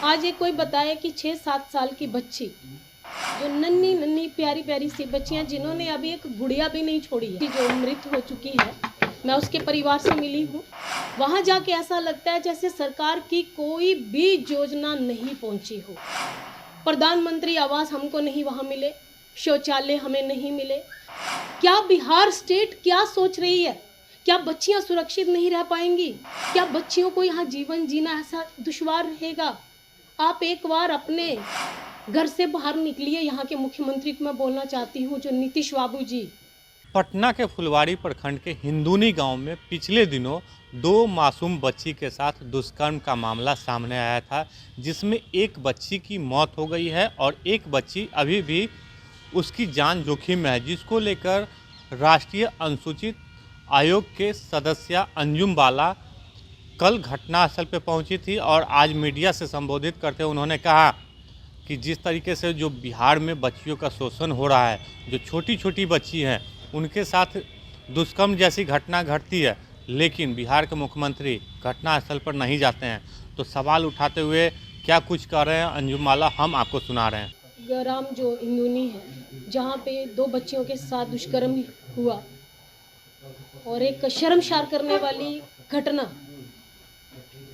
आज एक कोई बताए कि 6-7 साल की बच्ची, जो नन्ही नन्ही प्यारी प्यारी सी बच्चियां, जिन्होंने अभी एक गुड़िया भी नहीं छोड़ी है, जो मृत हो चुकी है। मैं उसके परिवार से मिली हूँ। वहाँ जाके ऐसा लगता है जैसे सरकार की कोई भी योजना नहीं पहुँची हो। प्रधानमंत्री आवास हमको नहीं वहाँ मिले, शौचालय हमें नहीं मिले। क्या बिहार स्टेट क्या सोच रही है? क्या बच्चियां सुरक्षित नहीं रह पाएंगी? क्या बच्चियों को यहाँ जीवन जीना ऐसा दुश्वार रहेगा? आप एक बार अपने घर से बाहर निकलिए। यहाँ के मुख्यमंत्री को मैं बोलना चाहती हूँ, जो नीतीश बाबू जी। पटना के फुलवारी प्रखंड के हिंदूनी गांव में पिछले दिनों दो मासूम बच्ची के साथ दुष्कर्म का मामला सामने आया था, जिसमें एक बच्ची की मौत हो गई है और एक बच्ची अभी भी उसकी जान जोखिम में है, जिसको लेकर राष्ट्रीय अनुसूचित आयोग के सदस्य अंजुम बाला कल घटनास्थल पर पहुंची थी और आज मीडिया से संबोधित करते हुए उन्होंने कहा कि जिस तरीके से जो बिहार में बच्चियों का शोषण हो रहा है, जो छोटी छोटी बच्ची हैं उनके साथ दुष्कर्म जैसी घटना घटती है, लेकिन बिहार के मुख्यमंत्री घटनास्थल पर नहीं जाते हैं। तो सवाल उठाते हुए क्या कुछ कर रहे हैं अंजुम बाला, हम आपको सुना रहे हैं। ग्राम जो हिंदूनी है, जहाँ पे दो बच्चियों के साथ दुष्कर्म हुआ और एक शर्मसार करने वाली घटना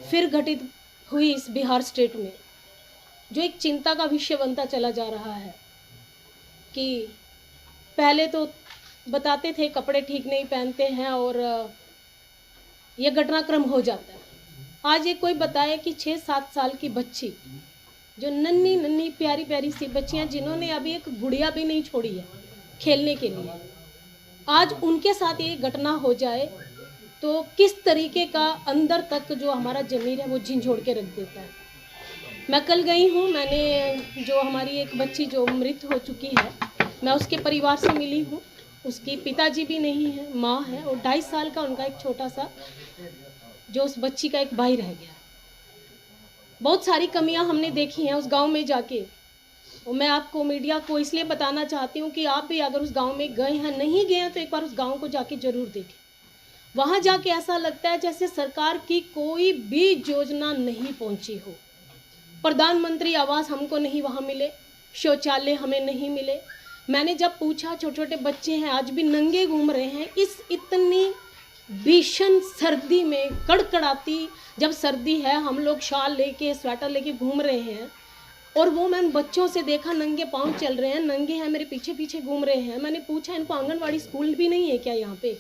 फिर घटित हुई इस बिहार स्टेट में, जो एक चिंता का विषय बनता चला जा रहा है। कि पहले तो बताते थे कपड़े ठीक नहीं पहनते हैं और ये घटनाक्रम हो जाता है। आज एक कोई बताए कि 6-7 साल की बच्ची, जो नन्ही नन्ही प्यारी प्यारी सी बच्चियां, जिन्होंने अभी एक गुड़िया भी नहीं छोड़ी है खेलने के लिए, आज उनके साथ ये घटना हो जाए तो किस तरीके का अंदर तक जो हमारा ज़मीर है वो झिंझोड़ के रख देता है। मैं कल गई हूँ, मैंने जो हमारी एक बच्ची जो मृत हो चुकी है, मैं उसके परिवार से मिली हूँ। उसकी पिताजी भी नहीं है, माँ है और 2.5 साल का उनका एक छोटा सा, जो उस बच्ची का एक भाई रह गया। बहुत सारी कमियां हमने देखी हैं उस गांव में जाके, और मैं आपको मीडिया को इसलिए बताना चाहती हूँ कि आप भी अगर उस गांव में गए हैं, नहीं गए हैं, तो एक बार उस गांव को जाके ज़रूर देखें। वहाँ जाके ऐसा लगता है जैसे सरकार की कोई भी योजना नहीं पहुँची हो। प्रधानमंत्री आवास हमको नहीं वहाँ मिले, शौचालय हमें नहीं मिले। मैंने जब पूछा, छोटे छोटे बच्चे हैं, आज भी नंगे घूम रहे हैं इस इतनी भीषण सर्दी में, कड़कड़ाती जब सर्दी है, हम लोग शाल लेके स्वेटर लेके घूम रहे हैं, और वो मैंने बच्चों से देखा नंगे पाँव चल रहे हैं, नंगे हैं, मेरे पीछे पीछे घूम रहे हैं। मैंने पूछा इनको आंगनबाड़ी स्कूल भी नहीं है क्या यहाँ पे?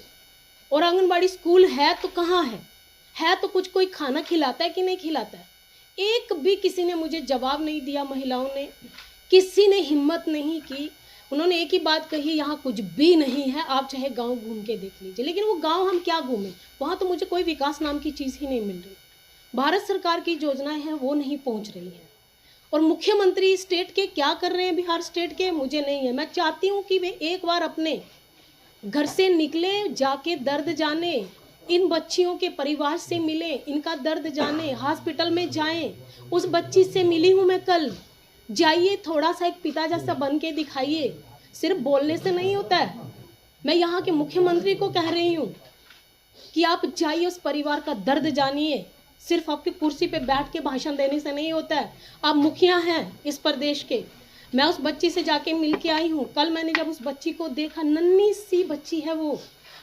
और आंगनबाड़ी स्कूल है तो कहाँ है तो कुछ कोई खाना खिलाता है कि नहीं खिलाता है? एक भी किसी ने मुझे जवाब नहीं दिया। महिलाओं ने, किसी ने हिम्मत नहीं की। उन्होंने एक ही बात कही, यहाँ कुछ भी नहीं है, आप चाहे गांव घूम के देख लीजिए। लेकिन वो गांव हम क्या घूमें, वहाँ तो मुझे कोई विकास नाम की चीज़ ही नहीं मिल रही। भारत सरकार की योजनाएं हैं वो नहीं पहुँच रही हैं। और मुख्यमंत्री स्टेट के क्या कर रहे हैं बिहार स्टेट के, मुझे नहीं है। मैं चाहती हूँ कि वे एक बार अपने घर से निकले, जाके दर्द जाने, इन बच्चियों के परिवार से मिले, इनका दर्द जाने, हॉस्पिटल में जाएं। उस बच्ची से मिली हूँ मैं कल। जाइए, थोड़ा सा एक पिता जैसा बन के दिखाइए। सिर्फ बोलने से नहीं होता है। मैं यहाँ के मुख्यमंत्री को कह रही हूँ कि आप जाइए, उस परिवार का दर्द जानिए। सिर्फ आपकी कुर्सी पे बैठ के भाषण देने से नहीं होता है। आप मुखिया हैं इस प्रदेश के। मैं उस बच्ची से जाके मिल के आई हूँ। कल मैंने जब उस बच्ची को देखा, नन्ही सी बच्ची है वो,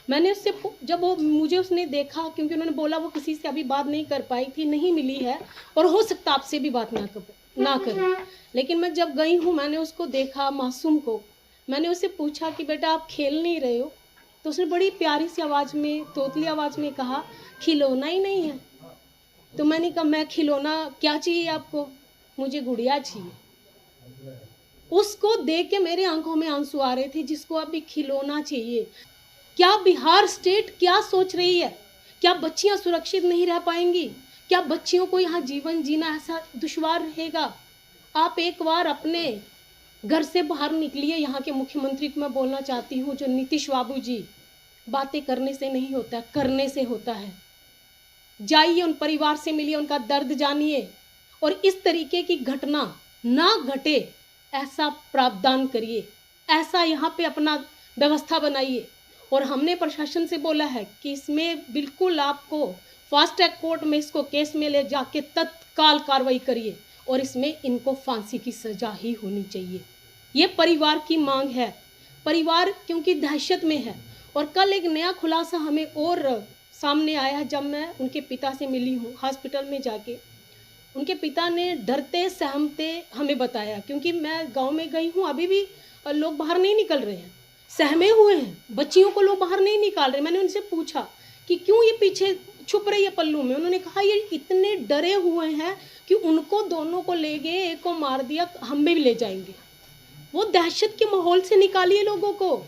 मैंने उससे जब वो मुझे उसने देखा, क्योंकि उन्होंने बोला वो किसी से अभी बात नहीं कर पाई थी, नहीं मिली है, और हो सकता आपसे भी बात ना करें। लेकिन मैं जब गई हूँ, मैंने उसको देखा, मासूम को। मैंने उससे पूछा कि बेटा आप खेल नहीं रहे हो? तो उसने बड़ी प्यारी सी आवाज़ में, तोतली आवाज़ में कहा, खिलौना ही नहीं है। तो मैंने कहा, मैं खिलौना क्या चाहिए आपको? मुझे गुड़िया चाहिए। उसको देख के मेरे आंखों में आंसू आ रहे थे, जिसको अभी खिलौना चाहिए। क्या बिहार स्टेट क्या सोच रही है? क्या बच्चियां सुरक्षित नहीं रह पाएंगी? क्या बच्चियों को यहाँ जीवन जीना ऐसा दुश्वार रहेगा? आप एक बार अपने घर से बाहर निकलिए। यहाँ के मुख्यमंत्री को मैं बोलना चाहती हूँ, जो नीतीश बाबू जी, बातें करने से नहीं होता, करने से होता है। जाइए, उन परिवार से मिलिए, उनका दर्द जानिए, और इस तरीके की घटना ना घटे ऐसा प्रावधान करिए। ऐसा यहाँ पे अपना व्यवस्था बनाइए। और हमने प्रशासन से बोला है कि इसमें बिल्कुल आपको फास्ट ट्रैक कोर्ट में इसको केस में ले जाके तत्काल कार्रवाई करिए, और इसमें इनको फांसी की सजा ही होनी चाहिए। ये परिवार की मांग है। परिवार क्योंकि दहशत में है। और कल एक नया खुलासा हमें और सामने आया है। जब मैं उनके पिता से मिली हूँ हॉस्पिटल में जाके, उनके पिता ने डरते सहमते हमें बताया, क्योंकि मैं गांव में गई हूँ, अभी भी लोग बाहर नहीं निकल रहे हैं, सहमे हुए हैं, बच्चियों को लोग बाहर नहीं निकाल रहे। मैंने उनसे पूछा कि क्यों ये पीछे छुप रही है पल्लू में। उन्होंने कहा ये इतने डरे हुए हैं कि उनको दोनों को ले गए, एक को मार दिया, हम भी ले जाएंगे। वो दहशत के माहौल से निकालिए लोगों को।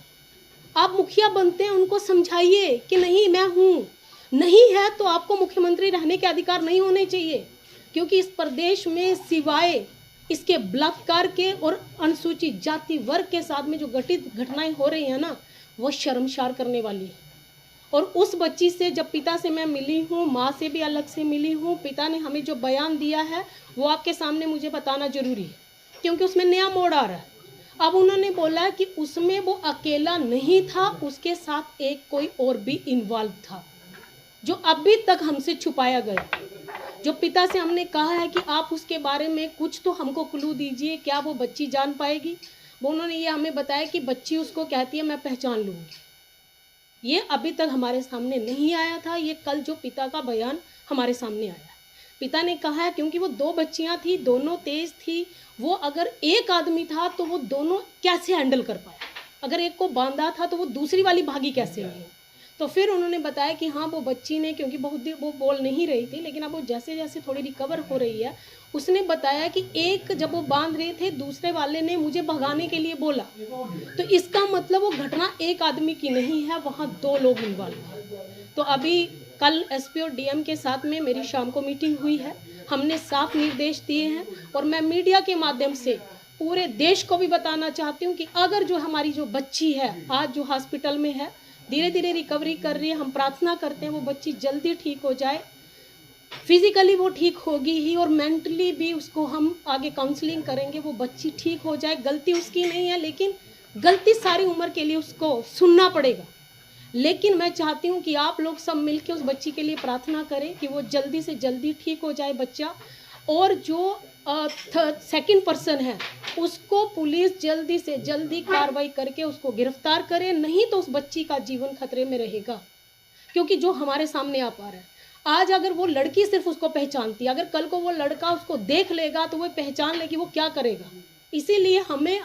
आप मुखिया बनते हैं, उनको समझाइए कि नहीं मैं हूँ, नहीं है तो आपको मुख्यमंत्री रहने के अधिकार नहीं होने चाहिए, क्योंकि इस प्रदेश में सिवाय इसके बलात्कार के और अनुसूचित जाति वर्ग के साथ में जो घटित घटनाएं हो रही हैं ना, वो शर्मसार करने वाली है। और उस बच्ची से जब पिता से मैं मिली हूँ, माँ से भी अलग से मिली हूँ, पिता ने हमें जो बयान दिया है वो आपके सामने मुझे बताना जरूरी है, क्योंकि उसमें नया मोड़ आ रहा है। अब उन्होंने बोला कि उसमें वो अकेला नहीं था, उसके साथ एक कोई और भी इन्वॉल्व था, जो अभी तक हमसे छुपाया गया। जो पिता से हमने कहा है कि आप उसके बारे में कुछ तो हमको क्लू दीजिए, क्या वो बच्ची जान पाएगी। वो उन्होंने ये हमें बताया कि बच्ची उसको कहती है मैं पहचान लूँगी। ये अभी तक हमारे सामने नहीं आया था। ये कल जो पिता का बयान हमारे सामने आया, पिता ने कहा है क्योंकि वो दो बच्चियां थी, दोनों तेज थी, वो अगर एक आदमी था तो वो दोनों कैसे हैंडल कर पाया, अगर एक को बांधा था तो वो दूसरी वाली भागी कैसे नहीं। तो फिर उन्होंने बताया कि हाँ वो बच्ची ने, क्योंकि बहुत देर वो बोल नहीं रही थी, लेकिन अब वो जैसे जैसे थोड़ी रिकवर हो रही है, उसने बताया कि एक जब वो बांध रहे थे, दूसरे वाले ने मुझे भगाने के लिए बोला। तो इसका मतलब वो घटना एक आदमी की नहीं है, वहाँ दो लोग इन्वॉल्व हैं। तो अभी कल एसपी और डीएम के साथ में मेरी शाम को मीटिंग हुई है। हमने साफ निर्देश दिए हैं और मैं मीडिया के माध्यम से पूरे देश को भी बताना चाहती हूँ कि अगर जो हमारी जो बच्ची है आज जो हॉस्पिटल में है, धीरे धीरे रिकवरी कर रही है, हम प्रार्थना करते हैं वो बच्ची जल्दी ठीक हो जाए। फिजिकली वो ठीक होगी ही और मेंटली भी उसको हम आगे काउंसलिंग करेंगे, वो बच्ची ठीक हो जाए। गलती उसकी नहीं है, लेकिन गलती सारी उम्र के लिए उसको सुनना पड़ेगा। लेकिन मैं चाहती हूँ कि आप लोग सब मिलकर उस बच्ची के लिए प्रार्थना करें कि वो जल्दी से जल्दी ठीक हो जाए बच्चा। और जो सेकंड पर्सन है उसको पुलिस जल्दी से जल्दी कार्रवाई करके उसको गिरफ्तार करे, नहीं तो उस बच्ची का जीवन खतरे में रहेगा। क्योंकि जो हमारे सामने आ पा रहा है आज, अगर वो लड़की सिर्फ उसको पहचानती, अगर कल को वो लड़का उसको देख लेगा तो वो पहचान ले कि वो क्या करेगा। इसीलिए हमें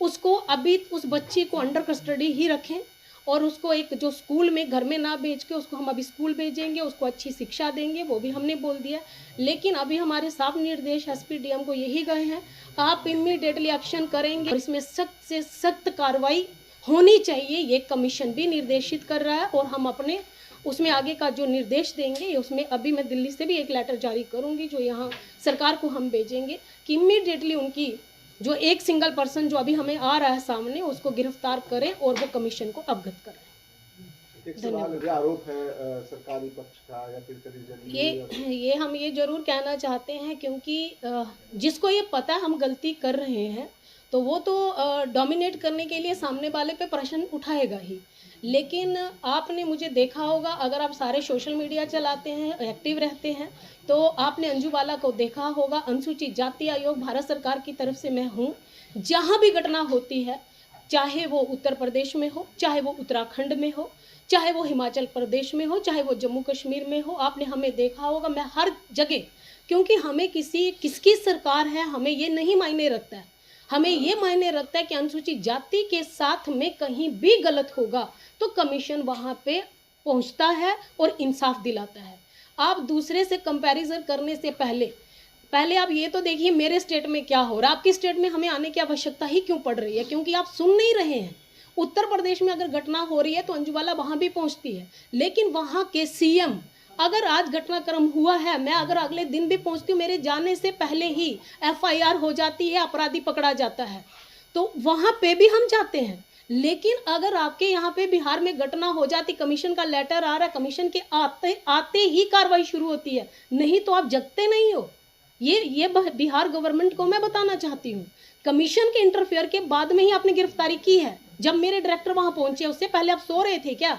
उसको अभी उस बच्ची को अंडर कस्टडी ही रखें और उसको एक जो स्कूल में घर में ना भेज के उसको हम अभी स्कूल भेजेंगे, उसको अच्छी शिक्षा देंगे, वो भी हमने बोल दिया। लेकिन अभी हमारे साफ निर्देश एसपी डीएम को यही गए हैं, आप इमीडिएटली एक्शन करेंगे और इसमें सख्त से सख्त कार्रवाई होनी चाहिए। ये कमीशन भी निर्देशित कर रहा है और हम अपने उसमें आगे का जो निर्देश देंगे, उसमें अभी मैं दिल्ली से भी एक लेटर जारी करूंगी जो यहाँ सरकार को हम भेजेंगे कि इमीडिएटली उनकी जो एक सिंगल पर्सन जो अभी हमें आ रहा है सामने, उसको गिरफ्तार करें और वो कमीशन को अवगत कराएं। एक सवाल जो आरोप है सरकारी पक्ष का या फिर कभी ये हम ये जरूर कहना चाहते हैं, क्योंकि जिसको ये पता है हम गलती कर रहे हैं तो वो तो डोमिनेट करने के लिए सामने वाले पे प्रश्न उठाएगा ही। लेकिन आपने मुझे देखा होगा, अगर आप सारे सोशल मीडिया चलाते हैं, एक्टिव रहते हैं, तो आपने अंजुबाला को देखा होगा। अनुसूचित जाति आयोग भारत सरकार की तरफ से मैं हूँ। जहाँ भी घटना होती है, चाहे वो उत्तर प्रदेश में हो, चाहे वो उत्तराखंड में हो, चाहे वो हिमाचल प्रदेश में हो, चाहे वो जम्मू कश्मीर में हो, आपने हमें देखा होगा, मैं हर जगह, क्योंकि हमें किसकी सरकार है हमें ये नहीं मायने रखता है। हमें ये मायने रखता है कि अनुसूचित जाति के साथ में कहीं भी गलत होगा तो कमीशन वहाँ पे पहुँचता है और इंसाफ दिलाता है। आप दूसरे से कंपैरिजन करने से पहले आप ये तो देखिए मेरे स्टेट में क्या हो रहा है। आपकी स्टेट में हमें आने की आवश्यकता ही क्यों पड़ रही है? क्योंकि आप सुन नहीं रहे हैं। उत्तर प्रदेश में अगर घटना हो रही है तो अंजुबाला वहाँ भी पहुँचती है, लेकिन वहाँ के सीएम, अगर आज घटनाक्रम हुआ है, मैं अगर अगले दिन भी पहुंचती हूँ, मेरे जाने से पहले ही एफआईआर हो जाती है, अपराधी पकड़ा जाता है, तो वहाँ पे भी हम जाते हैं। लेकिन अगर आपके यहाँ पे बिहार में घटना हो जाती, कमीशन का लेटर आ रहा है, कमीशन के आते ही कार्रवाई शुरू होती है, नहीं तो आप जगते नहीं हो। ये बिहार गवर्नमेंट को मैं बताना चाहती हूँ। कमीशन के इंटरफेयर के बाद में ही आपने गिरफ्तारी की है। जब मेरे डायरेक्टर वहां पहुंचे उससे पहले आप सो रहे थे क्या?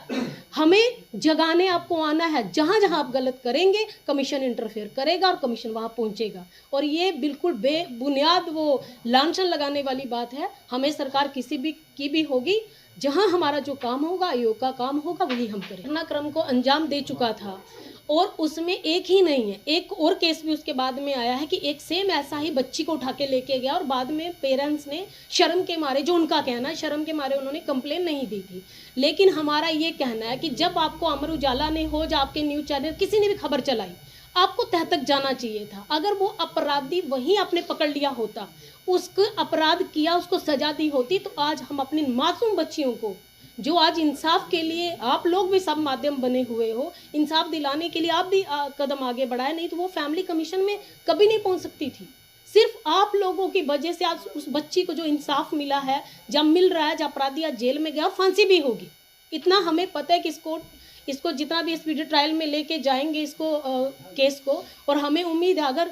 हमें जगाने आपको आना है। जहां जहां आप गलत करेंगे कमीशन इंटरफेयर करेगा और कमीशन वहां पहुंचेगा। और ये बिल्कुल बेबुनियाद वो लांछन लगाने वाली बात है। हमें सरकार किसी भी की भी होगी, जहां हमारा जो काम होगा, आयोग का काम होगा, वही हम करें। घटनाक्रम को अंजाम दे चुका था और उसमें एक ही नहीं है, एक और केस भी उसके बाद में आया है कि एक सेम ऐसा ही बच्ची को उठा के लेके गया और बाद में पेरेंट्स ने शर्म के मारे, जो उनका कहना है शर्म के मारे उन्होंने कंप्लेन नहीं दी थी। लेकिन हमारा ये कहना है कि जब आपको अमर उजाला ने हो या आपके न्यूज़ चैनल किसी ने भी खबर चलाई, आपको तह तक जाना चाहिए था। अगर वो अपराधी वहीं आपने पकड़ लिया होता, उसको अपराध किया, उसको सजा दी होती, तो आज हम अपनी मासूम बच्चियों को, जो आज इंसाफ के लिए आप लोग भी सब माध्यम बने हुए हो, इंसाफ दिलाने के लिए आप भी कदम आगे बढ़ाए, नहीं तो वो फैमिली कमीशन में कभी नहीं पहुंच सकती थी। सिर्फ आप लोगों की वजह से आज उस बच्ची को जो इंसाफ मिला है, जब मिल रहा है, जब अपराधी आज जेल में गया और फांसी भी होगी। इतना हमें पता है कि इसको जितना भी स्पीडी ट्रायल में लेके जाएंगे इसको केस को, और हमें उम्मीद है अगर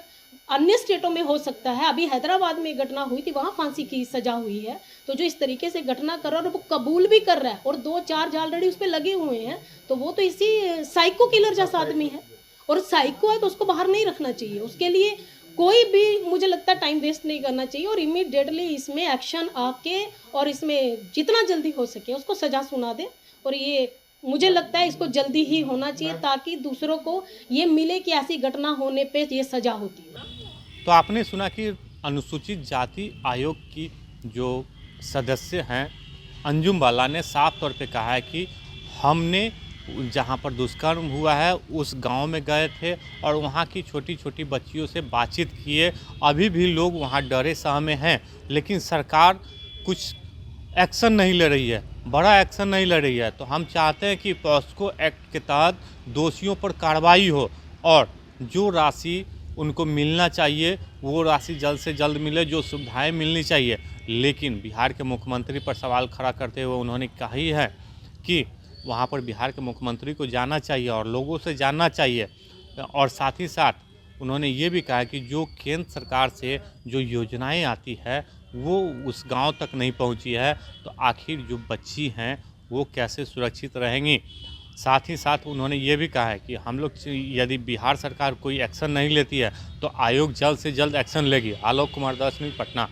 अन्य स्टेटों में हो सकता है, अभी हैदराबाद में घटना हुई थी, वहाँ फांसी की सजा हुई है, तो जो इस तरीके से घटना कर रहा है और वो कबूल भी कर रहा है और 2-4 ऑलरेडी उस पर लगे हुए हैं, तो वो तो इसी साइको किलर जैसा आदमी है। और साइको है तो उसको बाहर नहीं रखना चाहिए। उसके लिए कोई भी, मुझे लगता है, टाइम वेस्ट नहीं करना चाहिए और इमीडिएटली इसमें एक्शन आके और इसमें जितना जल्दी हो सके उसको सजा सुना दे। और ये मुझे लगता है इसको जल्दी ही होना चाहिए ताकि दूसरों को ये मिले कि ऐसी घटना होने पे ये सजा होती है। तो आपने सुना कि अनुसूचित जाति आयोग की जो सदस्य हैं अंजुम बाला ने साफ तौर पे कहा है कि हमने जहाँ पर दुष्कर्म हुआ है उस गांव में गए थे और वहाँ की छोटी छोटी बच्चियों से बातचीत किए। अभी भी लोग वहाँ डरे सहमे हैं, लेकिन सरकार कुछ एक्शन नहीं ले रही है, बड़ा एक्शन नहीं ले रही है। तो हम चाहते हैं कि पॉस्को एक्ट के तहत दोषियों पर कार्रवाई हो और जो राशि उनको मिलना चाहिए वो राशि जल्द से जल्द मिले, जो सुविधाएं मिलनी चाहिए। लेकिन बिहार के मुख्यमंत्री पर सवाल खड़ा करते हुए उन्होंने कहा ही है कि वहाँ पर बिहार के मुख्यमंत्री को जाना चाहिए और लोगों से जानना चाहिए। और साथ ही साथ उन्होंने ये भी कहा कि जो केंद्र सरकार से जो योजनाएं आती है वो उस गांव तक नहीं पहुंची है, तो आखिर जो बच्ची हैं वो कैसे सुरक्षित रहेंगी। साथ ही साथ उन्होंने ये भी कहा है कि हम लोग यदि बिहार सरकार कोई एक्शन नहीं लेती है तो आयोग जल्द से जल्द एक्शन लेगी। आलोक कुमार दास, पटना।